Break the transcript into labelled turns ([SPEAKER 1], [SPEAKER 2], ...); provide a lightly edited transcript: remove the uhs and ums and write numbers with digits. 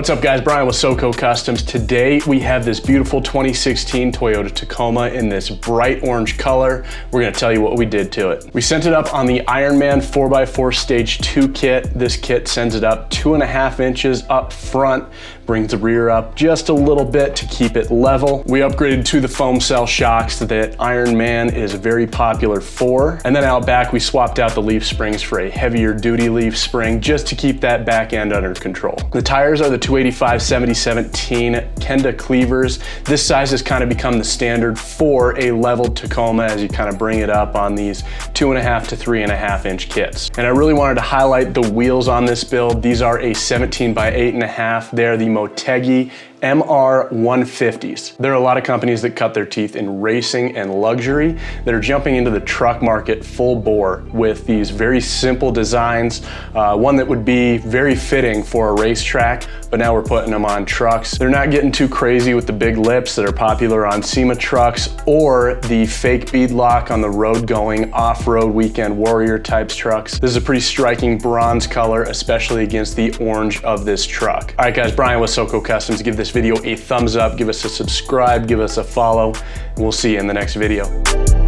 [SPEAKER 1] What's up guys, Brian with SoCo Customs. Today we have this beautiful 2016 Toyota Tacoma in this bright orange color. We're gonna tell you what we did to it. We sent it up on the Ironman 4x4 Stage 2 kit. This kit sends it up 2.5 inches up front, brings the rear up just a little bit to keep it level. We upgraded to the foam cell shocks that Ironman is very popular for. And then out back we swapped out the leaf springs for a heavier duty leaf spring just to keep that back end under control. The tires are the 285/70/17 Kenda Klevers. This size has kind of become the standard for a leveled Tacoma as you kind of bring it up on these 2.5 to 3.5 inch kits. And I really wanted to highlight the wheels on this build. These are a 17x8.5. They're the Motegi MR 150s. There are a lot of companies that cut their teeth in racing and luxury that are jumping into the truck market full bore with these very simple designs. One that would be very fitting for a racetrack, but now we're putting them on trucks. They're not getting too crazy with the big lips that are popular on SEMA trucks or the fake beadlock on the road going off-road weekend warrior types trucks. This is a pretty striking bronze color, especially against the orange of this truck. All right guys, Brian with SoCo Customs. Give this video a thumbs up, give us a subscribe, give us a follow, and we'll see you in the next video.